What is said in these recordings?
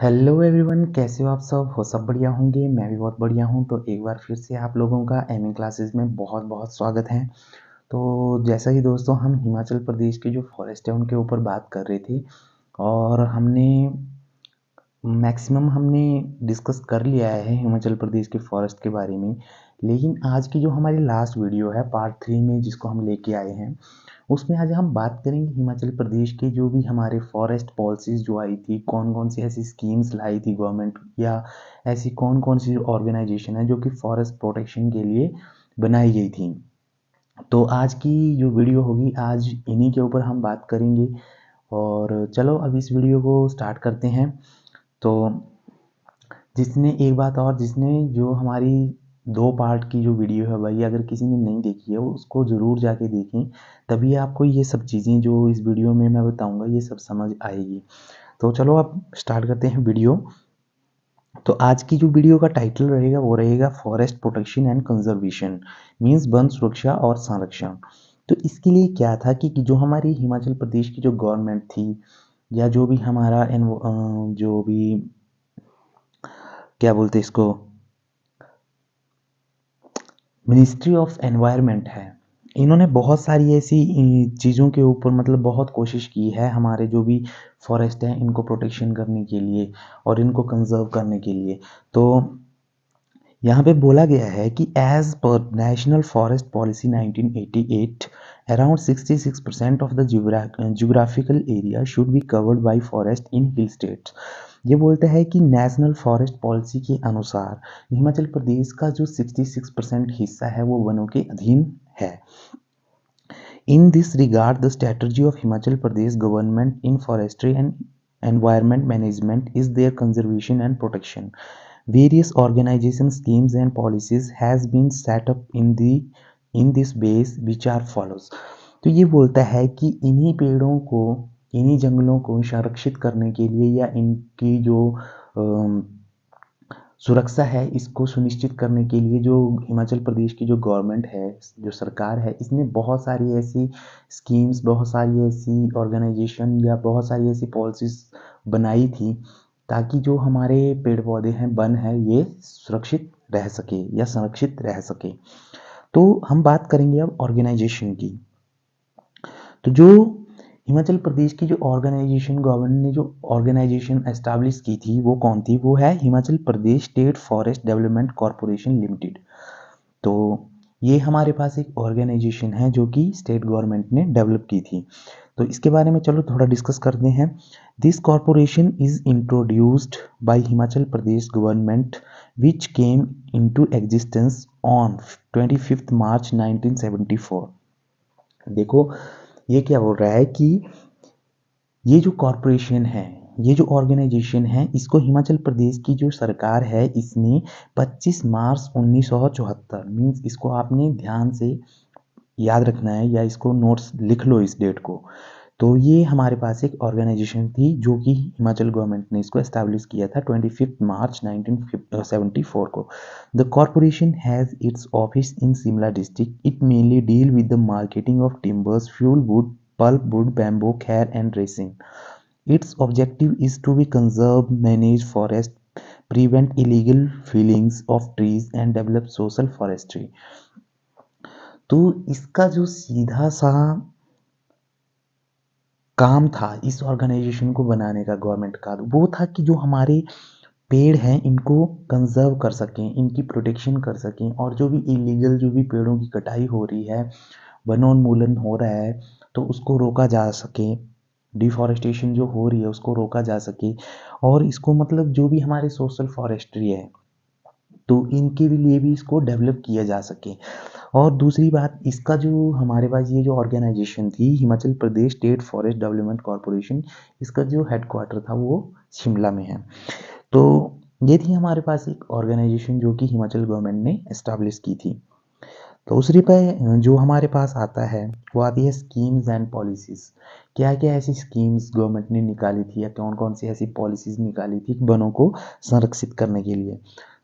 Hello everyone, कैसे हो आप सब बढ़िया होंगे। मैं भी बहुत बढ़िया हूँ। तो एक बार फिर से आप लोगों का एमए क्लासेस में बहुत बहुत स्वागत है। तो जैसा कि दोस्तों हम हिमाचल प्रदेश के जो फॉरेस्ट है उनके ऊपर बात कर रहे थे और हमने मैक्सिमम हमने डिस्कस कर लिया है हिमाचल प्रदेश के फॉरेस्ट के बारे में। लेकिन आज की जो हमारी लास्ट वीडियो है पार्ट 3 में जिसको हम लेके आए हैं, उसमें आज हम बात करेंगे हिमाचल प्रदेश के जो भी हमारे फॉरेस्ट पॉलिसीज़ जो आई थी, कौन-कौन सी ऐसी स्कीम्स लाई थी गवर्नमेंट, या ऐसी कौन-कौन सी ऑर्गेनाइजेशन है जो कि फॉरेस्ट प्रोटेक्शन के लिए बनाई गई थी। तो आज की जो वीडियो होगी, आज इन्हीं के ऊपर हम बात करेंगे। और चलो अब इस वीडियो को स्टार्ट करते हैं। तो जिसने एक बात और, जिसने जो हमारी 2 पार्ट की जो वीडियो है भाई, अगर किसी ने नहीं देखी है वो उसको ज़रूर जाके देखें। तभी आपको ये सब चीज़ें जो इस वीडियो में मैं बताऊंगा ये सब समझ आएगी। तो चलो अब स्टार्ट करते हैं वीडियो। तो आज की जो वीडियो का टाइटल रहेगा वो रहेगा forest protection and conservation, means one सुरक्षा और संरक्षण। तो इसके लिए क्या था कि जो हमारी हिमाचल प्रदेश की जो गवर्नमेंट थी, या जो भी हमारा जो भी क्या बोलते हैं इसको, मिनिस्ट्री ऑफ एनवायरनमेंट है, इन्होंने बहुत सारी ऐसी चीज़ों के ऊपर मतलब बहुत कोशिश की है हमारे जो भी फॉरेस्ट हैं इनको प्रोटेक्शन करने के लिए और इनको कंजर्व करने के लिए। तो यहाँ पे बोला गया है कि as per national forest policy 1988 around 66% of the geographical area should be covered by forest in hill states. ये बोलता है कि नेशनल फॉरेस्ट पॉलिसी के अनुसार हिमाचल प्रदेश का जो 66% हिस्सा है वो वनों के अधीन है। In this regard, the strategy of Himachal Pradesh government in forestry and environment management is their conservation and protection. Various organization schemes and policies has been set up in this base which are follows. तो ये बोलता है कि इन्हीं पेड़ों को, इन्हीं जंगलों को संरक्षित करने के लिए या इनकी जो सुरक्षा है इसको सुनिश्चित करने के लिए जो हिमाचल प्रदेश की जो गवर्नमेंट है, जो सरकार है, इसने बहुत सारी ऐसी स्कीम्स, बहुत सारी ऐसी ऑर्गेनाइजेशन या बहुत सारी ऐसी पॉलिसीज़ बनाई थी ताकि जो हमारे पेड़ पौधे हैं, वन है, ये सुरक्षित रह सके या संरक्षित रह सके। तो हम बात करेंगे अब ऑर्गेनाइजेशन की। तो जो हिमाचल प्रदेश की जो ऑर्गेनाइजेशन, गवर्नमेंट ने जो ऑर्गेनाइजेशन एस्टैब्लिश की थी वो कौन थी, वो है Himachal Pradesh state forest development corporation limited. तो ये हमारे पास एक ऑर्गेनाइजेशन है जो कि स्टेट गवर्नमेंट ने डेवलप की थी। तो इसके बारे में चलो थोड़ा डिस्कस करते हैं। This corporation is introduced by Himachal Pradesh government which came into existence on 25 मार्च 1974। देखो ये क्या बोल रहा है कि ये जो कॉरपोरेशन है, ये जो ऑर्गेनाइजेशन है, इसको हिमाचल प्रदेश की जो सरकार है इसने 25 मार्च 1974, मीन्स इसको आपने ध्यान से याद रखना है या इसको नोट्स लिख लो इस डेट को। तो ये हमारे पास एक ऑर्गेनाइजेशन थी जो कि हिमाचल गवर्नमेंट ने इसको एस्टैब्लिश किया था 25 मार्च 1974 को। The corporation has its office in Shimla district. It mainly deal with the marketing of timbers, fuel wood, pulp wood, bamboo, hair and resin. Its objective is to be conserve, manage forest, prevent illegal fellings of trees and develop social forestry. तो इसका जो सीधा सा काम था इस organisation को बनाने का गवर्नमेंट का, वो था कि जो हमारे पेड़ हैं इनको कंजर्व कर सकें, इनकी प्रोटेक्शन कर सकें, और जो भी इलीगल जो भी पेड़ों की कटाई हो रही है, वनोन्मूलन हो रहा है, तो उसको रोका जा सके, डिफॉरेस्टेशन जो हो रही है उसको रोका जा सके। और इसको मतलब जो भी हमारे सोशल फॉरेस्ट्री है तो इनके भी लिए भी इसको डेवलप किया जा सके। और दूसरी बात, इसका जो हमारे पास ये जो ऑर्गेनाइजेशन थी Himachal Pradesh state forest development corporation, इसका जो हेडक्वार्टर था वो शिमला में है। तो ये थी हमारे पास एक ऑर्गेनाइजेशन जो कि हिमाचल गवर्नमेंट ने एस्टैब्लिश की थी। तो दूसरी पे जो हमारे पास आता है वो आती है स्कीम्स एंड पॉलिसीज़। क्या क्या ऐसी स्कीम्स गवर्नमेंट ने निकाली थी या कौन कौन सी ऐसी पॉलिसीज़ निकाली थी वनों को संरक्षित करने के लिए।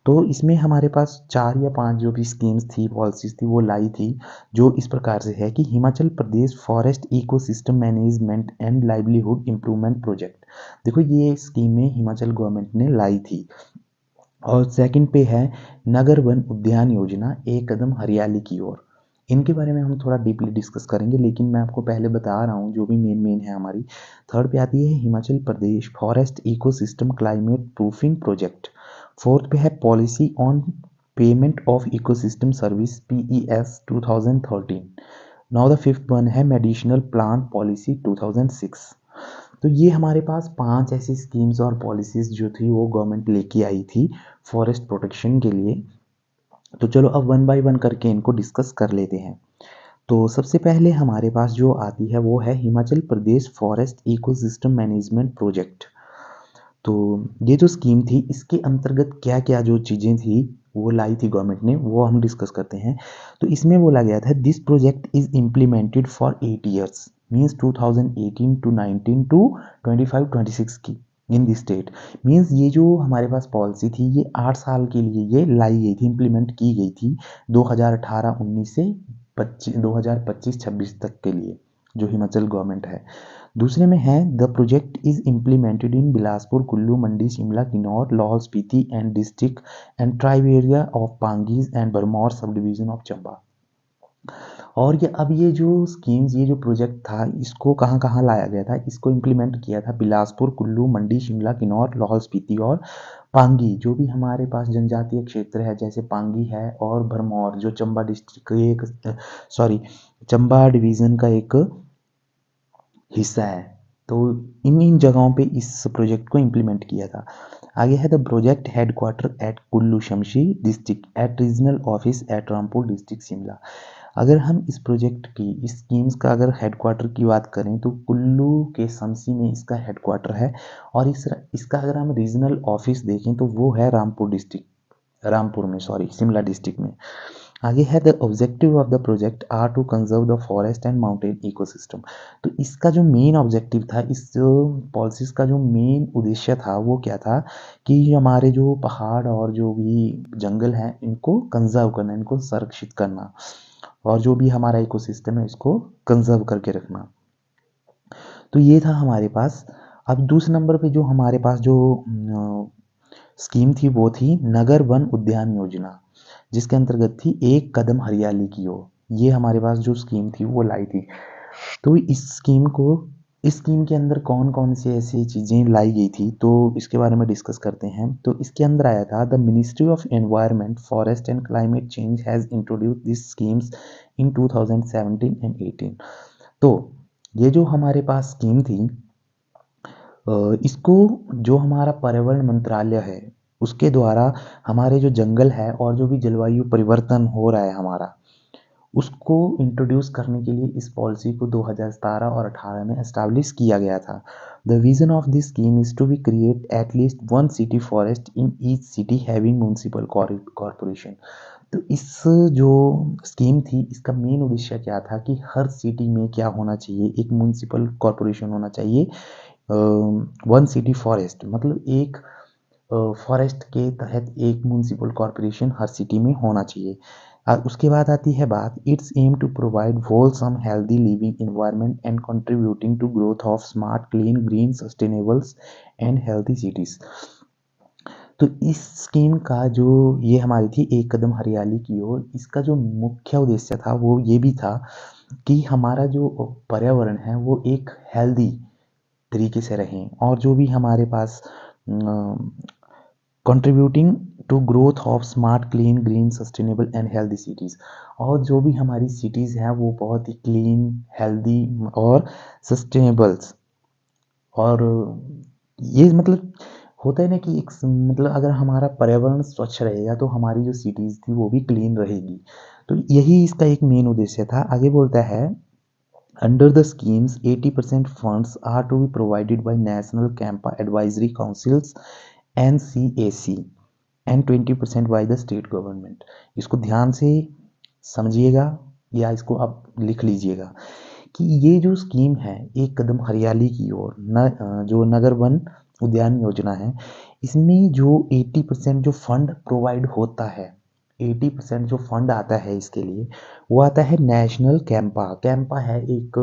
तो इसमें हमारे पास 4 या 5 जो भी स्कीम्स थी, पॉलिसीज़ थी, वो लाई थी, जो इस प्रकार से है कि Himachal Pradesh forest ecosystem management and livelihood improvement project. देखो ये स्कीमें हिमाचल गवर्नमेंट ने लाई थी। और सेकंड पे है नगर वन उद्यान योजना, एक कदम हरियाली की ओर। इनके बारे में हम थोड़ा डीपली डिस्कस करेंगे, लेकिन मैं आपको पहले बता रहा हूँ जो भी मेन है हमारी। थर्ड पे आती है Himachal Pradesh forest ecosystem climate proofing project. Fourth पे है policy on payment of ecosystem service PES 2013। Now the fifth one है मेडिसिनल प्लांट पॉलिसी 2006। तो ये हमारे पास 5 ऐसी स्कीम्स और पॉलिसीज़ जो थी वो गवर्नमेंट लेके आई थी फॉरेस्ट प्रोटेक्शन के लिए। तो चलो अब वन बाय वन करके इनको डिस्कस कर लेते हैं। तो सबसे पहले हमारे पास जो आती है वो है Himachal Pradesh forest ecosystem management project. तो ये जो स्कीम थी इसके अंतर्गत क्या क्या जो चीज़ें थी वो लाई थी गवर्नमेंट ने, वो हम डिस्कस करते हैं। तो इसमें बोला गया था this project is implemented for 8 years, means 2018 to 19 to 25-26 की इन दिस स्टेट। मीन्स ये जो हमारे पास पॉलिसी थी ये 8 साल के लिए ये लाई गई थी, इम्प्लीमेंट की गई थी 2018-19 से 2025-26 तक के लिए, जो हिमाचल गवर्नमेंट है। दूसरे में है the project is implemented in Bilaspur, Kullu, Mandi, Shimla, Kinnaur, Lahaul Spiti and district and tribe area of पांगीज and Bharmour sub division of Chamba. और ये अब ये जो स्कीम्स, ये जो प्रोजेक्ट था इसको कहाँ कहाँ लाया गया था, इसको इम्प्लीमेंट किया था बिलासपुर, कुल्लू, मंडी, शिमला, किन्नौर, लाहौल स्पीति और पांगी, जो भी हमारे पास जनजातीय क्षेत्र है जैसे पांगी है, और भरमौर जो चंबा डिस्ट्रिक्ट का एक चंबा डिवीज़न का एक हिस्सा है। तो इन जगहों पे इस प्रोजेक्ट को इम्प्लीमेंट किया था। आगे है the project headquarter at Kullu Shamshi district at regional office at Rampur district Shimla. अगर हम इस प्रोजेक्ट की, इस स्कीम्स का अगर हेडक्वार्टर की बात करें तो कुल्लू के शमशी में इसका हेडक्वार्टर है, और इसका अगर हम रीजनल ऑफिस देखें तो वो है शिमला डिस्ट्रिक्ट में। आगे है the objective of the project are to conserve the forest and mountain ecosystem. तो इसका जो मेन ऑब्जेक्टिव था, इस पॉलिसीज का जो मेन उद्देश्य था वो क्या था कि हमारे जो पहाड़ और जो भी जंगल हैं इनको कंजर्व करना, इनको संरक्षित करना, और जो भी हमारा इकोसिस्टम है इसको कंजर्व करके रखना। तो ये था हमारे पास। अब दूसरे नंबर पे जो हमारे पास जो स्कीम थी वो थी नगर वन उद्यान योजना, जिसके अंतर्गत थी एक कदम हरियाली की ओर। ये हमारे पास जो स्कीम थी वो लाई थी। तो इस स्कीम के अंदर कौन कौन सी ऐसी चीज़ें लाई गई थी तो इसके बारे में डिस्कस करते हैं। तो इसके अंदर आया था the ministry of environment forest and climate change has introduce this schemes in 2017 and 18। तो ये जो हमारे पास स्कीम थी, इसको जो हमारा पर्यावरण मंत्रालय है उसके द्वारा हमारे जो जंगल है और जो भी जलवायु परिवर्तन हो रहा है हमारा, उसको इंट्रोड्यूस करने के लिए इस पॉलिसी को 2017 और 18 में एस्टैब्लिश किया गया था। The vision of this scheme is to be create at least one city forest in each city having municipal corporation. तो इस जो स्कीम थी इसका मेन उद्देश्य क्या था कि हर सिटी में क्या होना चाहिए, एक म्युनिसिपल कॉरपोरेशन होना चाहिए। वन सिटी फॉरेस्ट मतलब एक फॉरेस्ट के तहत एक म्युनिसिपल कॉरपोरेशन हर सिटी में होना चाहिए। उसके बाद आती है बात its aim to provide wholesome healthy living environment and contributing to growth of smart clean green sustainables and healthy cities. तो इस स्कीम का जो ये हमारी थी एक कदम हरियाली की ओर, इसका जो मुख्य उद्देश्य था वो ये भी था कि हमारा जो पर्यावरण है वो एक हेल्दी तरीके से रहें, और जो भी हमारे पास contributing to growth of smart clean green sustainable and healthy cities, और जो भी हमारी सिटीज़ हैं वो बहुत ही क्लीन हेल्दी और सस्टेनेबल्स। और ये मतलब होता है ना कि एक मतलब अगर हमारा पर्यावरण स्वच्छ रहेगा तो हमारी जो सिटीज़ थी वो भी क्लीन रहेगी। तो यही इसका एक मेन उद्देश्य था। आगे बोलता है under the schemes 80% funds are to be provided by national CAMPA advisory councils NCAC and 20% by the state government. इसको ध्यान से समझिएगा या इसको आप लिख लीजिएगा कि ये जो स्कीम है एक कदम हरियाली की ओर, जो नगर वन उद्यान योजना है, इसमें जो 80% जो फंड प्रोवाइड होता है, 80% जो फंड आता है इसके लिए, वो आता है नेशनल कैंपा। कैंपा है एक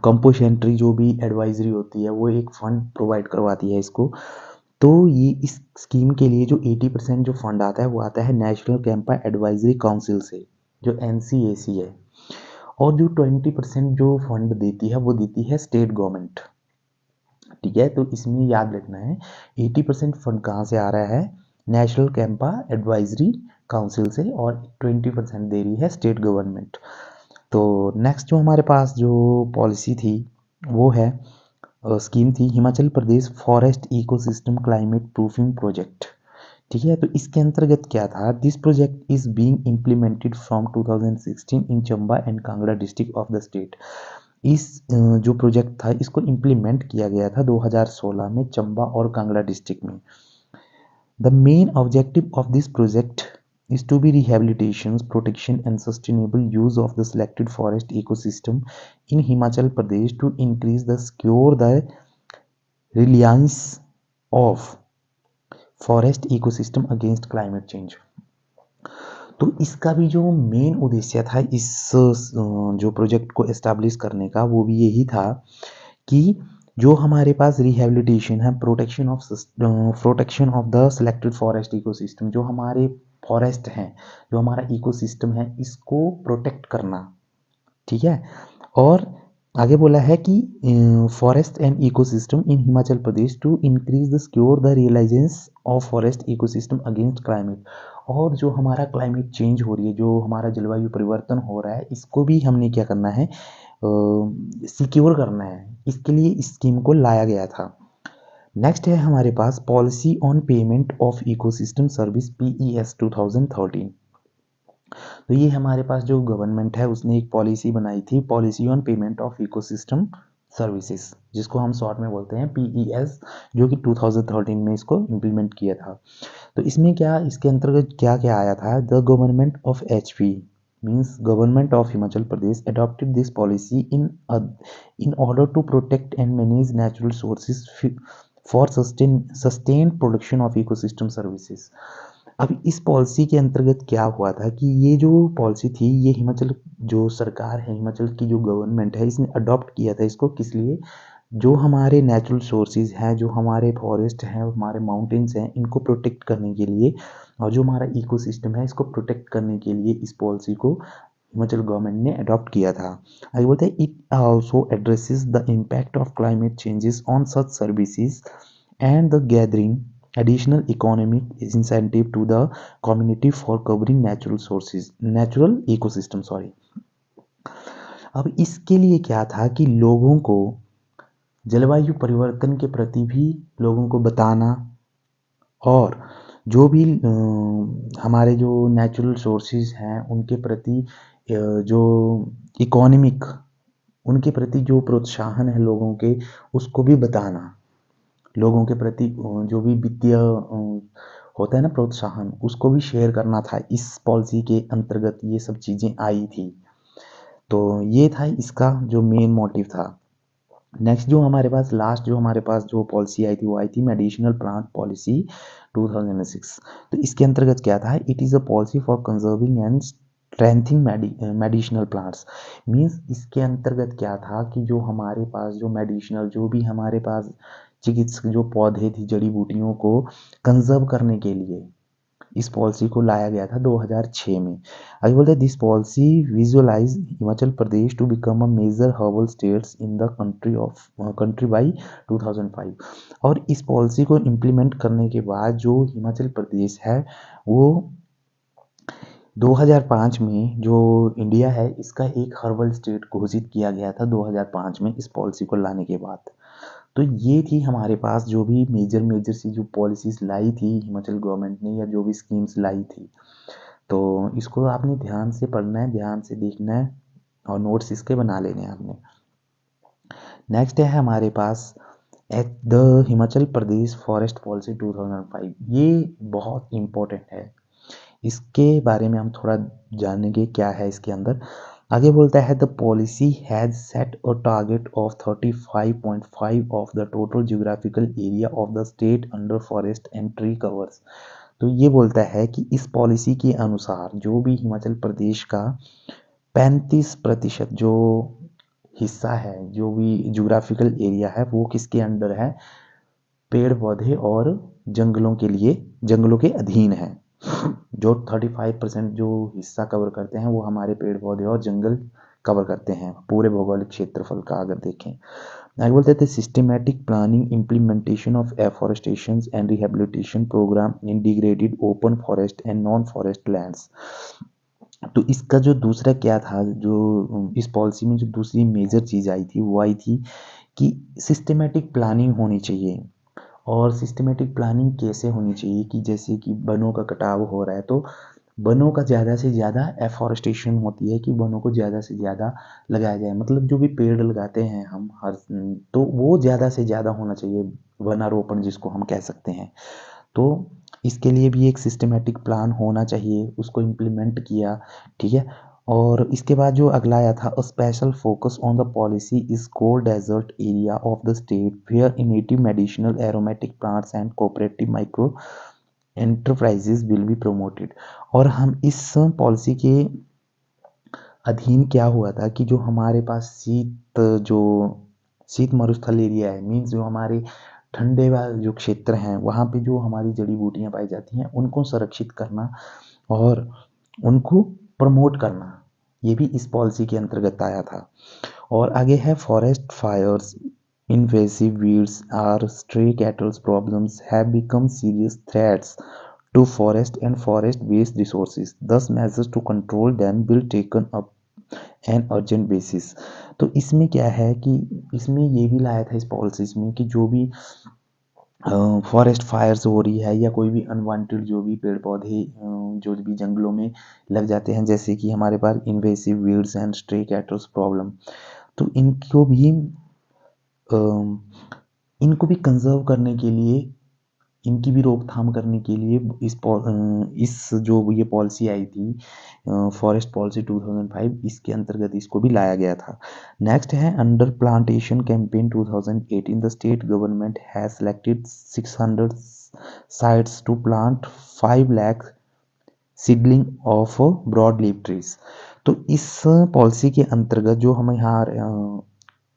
कंपोशेंट्री जो भी एडवाइजरी होती है, वो एक फंड प्रोवाइड करवाती है इसको। तो ये इस स्कीम के लिए जो 80% जो फंड आता है वो आता है नेशनल कैंपा एडवाइजरी काउंसिल से, जो NCAC है। और जो 20% जो फंड देती है वो देती है स्टेट गवर्नमेंट। ठीक है, तो इसमें याद रखना है 80% फंड कहाँ से आ रहा है, नेशनल कैंपा एडवाइजरी काउंसिल से, और 20% दे रही है स्टेट गवर्नमेंट। तो नेक्स्ट जो हमारे पास जो पॉलिसी थी वो है स्कीम थी Himachal Pradesh forest ecosystem climate proofing project. ठीक है, तो इसके अंतर्गत क्या था, this project is being implemented from 2016 in Chamba and Kangra district of the state. इस जो प्रोजेक्ट था इसको इम्प्लीमेंट किया गया था 2016 में चंबा और कांगड़ा डिस्ट्रिक्ट में। The main objective of this project is to be rehabilitation, protection and sustainable use of the selected forest ecosystem in Himachal Pradesh to increase the secure the reliance of forest ecosystem against climate change। तो इसका भी जो main उद्देश्य था इस जो project को establish करने का, वो भी यही था कि जो हमारे पास रिहेबिलिटेशन है, protection of the selected forest ecosystem, जो हमारे फॉरेस्ट हैं, जो हमारा इकोसिस्टम है, इसको प्रोटेक्ट करना। ठीक है, और आगे बोला है कि forest and ecosystem in Himachal Pradesh to increase the secure the resilience of forest ecosystem against climate. और जो हमारा क्लाइमेट चेंज हो रही है, जो हमारा जलवायु परिवर्तन हो रहा है, इसको भी हमने क्या करना है, सिक्योर करना है। इसके लिए इस स्कीम को लाया गया था। नेक्स्ट है हमारे पास policy on payment of ecosystem service PES 2013। तो ये हमारे पास जो गवर्नमेंट है उसने एक पॉलिसी बनाई थी, policy on payment of ecosystem services, जिसको हम शॉर्ट में बोलते हैं PES, जो कि 2013 में इसको इम्प्लीमेंट किया था। तो इसमें क्या, इसके अंतर्गत क्या क्या आया था, the government of HP means government of Himachal Pradesh adopted this policy in order to protect and manage natural sources for sustained production of ecosystem services। अब इस पॉलिसी के अंतर्गत क्या हुआ था कि ये जो पॉलिसी थी, ये हिमाचल जो सरकार है, हिमाचल की जो गवर्नमेंट है, इसने अडॉप्ट किया था इसको किस लिए, जो हमारे नेचुरल सोर्सेज हैं, जो हमारे फॉरेस्ट हैं, हमारे माउंटेन्स हैं, इनको प्रोटेक्ट करने के लिए, और जो हमारा इकोसिस्टम है इसको प्रोटेक्ट करने के लिए इस पॉलिसी को हिमाचल गवर्नमेंट ने अडॉप्ट किया था। आगे बोलते हैं it also addresses the impact of climate changes on such services and the gathering additional economic incentive to the community for covering natural ecosystem sorry। अब इसके लिए क्या था कि लोगों को जलवायु परिवर्तन के प्रति भी लोगों को बताना, और जो भी हमारे जो नेचुरल सोर्सेज हैं उनके प्रति जो इकोनॉमिक, उनके प्रति जो प्रोत्साहन है लोगों के, उसको भी बताना। लोगों के प्रति जो भी वित्तीय होता है ना प्रोत्साहन, उसको भी शेयर करना था। इस पॉलिसी के अंतर्गत ये सब चीज़ें आई थी। तो ये था इसका जो मेन मोटिव था। नेक्स्ट जो हमारे पास लास्ट जो हमारे पास जो पॉलिसी आई थी वो आई थी मेडिसिनल प्लांट पॉलिसी 2006। तो इसके अंतर्गत क्या था, it is a policy for conserving and strengthening medicinal plants. Means इसके अंतर्गत क्या था कि जो हमारे पास जो मेडिसिनल, जो भी हमारे पास चिकित्सक जो पौधे थी, जड़ी बूटियों को कंजर्व करने के लिए इस पॉलिसी को लाया गया था 2006 में। आगे बोलते हैं this policy visualise Himachal Pradesh to become a major herbal states in the country by 2005। और इस पॉलिसी को इम्प्लीमेंट करने के बाद जो हिमाचल प्रदेश है वो 2005 में जो इंडिया है इसका एक हर्बल स्टेट घोषित किया गया था 2005 में इस पॉलिसी को लाने के बाद। तो ये थी हमारे पास जो भी मेजर सी जो पॉलिसीज लाई थी हिमाचल गवर्नमेंट ने, या जो भी स्कीम्स लाई थी। तो इसको आपने ध्यान से पढ़ना है, ध्यान से देखना है, और नोट्स इसके बना लेने हैं आपने। नेक्स्ट है हमारे पास at the Himachal Pradesh forest policy 2005। ये बहुत इम्पोर्टेंट है, इसके बारे में हम थोड़ा जानेंगे क्या है इसके अंदर। आगे बोलता है the policy has set a target of 35.5 of the total geographical area of the state under forest and tree covers. तो ये बोलता है कि इस पॉलिसी के अनुसार जो भी हिमाचल प्रदेश का 35% जो हिस्सा है, जो भी जियोग्राफिकल एरिया है, वो किसके अंडर है, पेड़ पौधे और जंगलों के लिए, जंगलों के अधीन है। जो 35% जो हिस्सा कवर करते हैं वो हमारे पेड़ पौधे और जंगल कवर करते हैं पूरे भौगोलिक क्षेत्रफल का। अगर देखें आगे बोलते थे systematic planning implementation of afforestation and rehabilitation programme in degraded open forest and non forest lands. तो इसका जो दूसरा क्या था, जो इस पॉलिसी में जो दूसरी मेजर चीज आई थी वो आई थी कि सिस्टमेटिक प्लानिंग होनी चाहिए। और सिस्टमेटिक प्लानिंग कैसे होनी चाहिए कि जैसे कि वनों का कटाव हो रहा है तो वनों का ज़्यादा से ज़्यादा एफॉरेस्टेशन होती है कि वनों को ज़्यादा से ज़्यादा लगाया जाए, मतलब जो भी पेड़ लगाते हैं हम हर, तो वो ज़्यादा से ज़्यादा होना चाहिए, वनारोपण जिसको हम कह सकते हैं। तो इसके लिए भी एक सिस्टमेटिक प्लान होना चाहिए, उसको इम्प्लीमेंट किया, ठीक है। और इसके बाद जो अगला आया था special focus on the policy is cold desert area of the state where native medicinal aromatic plants and cooperative micro enterprises will be promoted. और हम इस पॉलिसी के अधीन क्या हुआ था कि जो हमारे पास जो शीत मरुस्थल एरिया है, मीन्स जो हमारे ठंडे वाले जो क्षेत्र हैं वहाँ पे जो हमारी जड़ी बूटियाँ पाई जाती हैं उनको संरक्षित करना और उनको प्रमोट करना, ये भी इस पॉलिसी के अंतर्गत आया था। और आगे है forest fires, invasive weeds or stray cattle's problems have become serious threats to forest and forest-based resources. Thus, measures to control them will taken up an urgent basis. तो इसमें क्या है कि इसमें ये भी लाया था इस पॉलिसीज में कि जो भी फॉरेस्ट फायर्स हो रही है या कोई भी अनवांटेड जो भी पेड़ पौधे जो भी जंगलों में लग जाते हैं, जैसे कि हमारे पास invasive weeds and stray cattles problem, तो इनको भी कंजर्व करने के लिए, इनकी भी रोकथाम करने के लिए इस जो ये पॉलिसी आई थी फॉरेस्ट पॉलिसी 2005, इसके अंतर्गत इसको भी लाया गया था। नेक्स्ट है under plantation campaign 2018 the state government has selected 600 sites to plant 5 lakh seedling of broad leaf trees. तो इस पॉलिसी के अंतर्गत जो हम यहाँ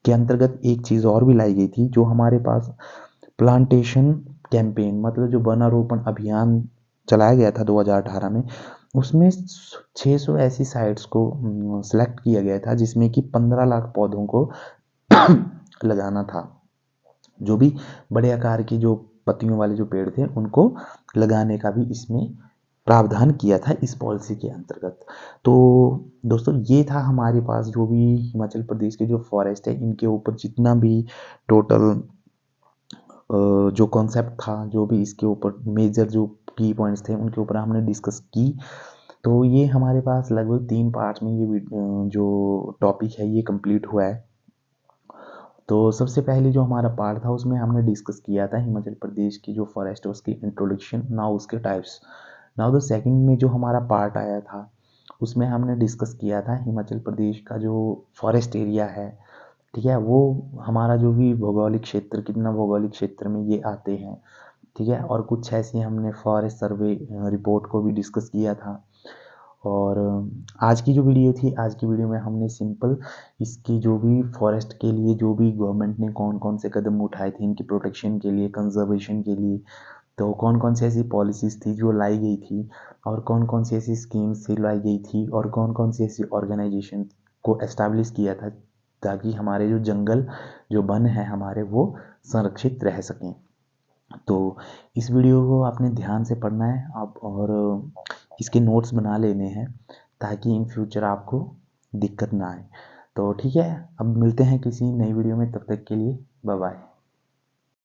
के अंतर्गत एक चीज़ और भी लाई गई थी, जो हमारे पास प्लांटेशन कैंपेन मतलब जो वनारोपण अभियान चलाया गया था 2018 में, उसमें 600 ऐसी साइट्स को सिलेक्ट किया गया था जिसमें कि 15 लाख पौधों को लगाना था। जो भी बड़े आकार की जो पत्तियों वाले जो पेड़ थे उनको लगाने का भी इसमें प्रावधान किया था इस पॉलिसी के अंतर्गत। तो दोस्तों ये था हमारे पास जो भी हिमाचल प्रदेश के जो फॉरेस्ट है इनके ऊपर जितना भी टोटल जो कॉन्सेप्ट था, जो भी इसके ऊपर मेजर जो की पॉइंट्स थे उनके ऊपर हमने डिस्कस की। तो ये हमारे पास लगभग 3 पार्ट में ये जो टॉपिक है ये कंप्लीट हुआ है। तो सबसे पहले जो हमारा पार्ट था उसमें हमने डिस्कस किया था हिमाचल प्रदेश की जो फॉरेस्ट है उसकी इंट्रोडक्शन, नाउ उसके टाइप्स। नाउ द सेकंड में जो हमारा पार्ट आया था उसमें हमने डिस्कस किया था हिमाचल प्रदेश का जो फॉरेस्ट एरिया है, ठीक है, वो हमारा जो भी भौगोलिक क्षेत्र, कितना भौगोलिक क्षेत्र में ये आते हैं, ठीक है। और कुछ ऐसे हमने फॉरेस्ट सर्वे रिपोर्ट को भी डिस्कस किया था। और आज की जो वीडियो थी, आज की वीडियो में हमने सिंपल इसकी जो भी फॉरेस्ट के लिए जो भी गवर्नमेंट ने कौन कौन से कदम उठाए थे इनकी प्रोटेक्शन के लिए, कंजर्वेशन के लिए, तो कौन कौन सी ऐसी पॉलिसीज़ थी जो लाई गई थी और कौन कौन सी ऐसी स्कीम्स थी लाई गई थी और कौन कौन सी ऐसी ऑर्गेनाइजेशन को एस्टैब्लिश किया था ताकि हमारे जो जंगल, जो वन है हमारे, वो संरक्षित रह सकें। तो इस वीडियो को आपने ध्यान से पढ़ना है आप, और इसके नोट्स बना लेने हैं ताकि इन फ्यूचर आपको दिक्कत ना आए। तो ठीक है, अब मिलते हैं किसी नई वीडियो में, तब तक के लिए बाय बाय।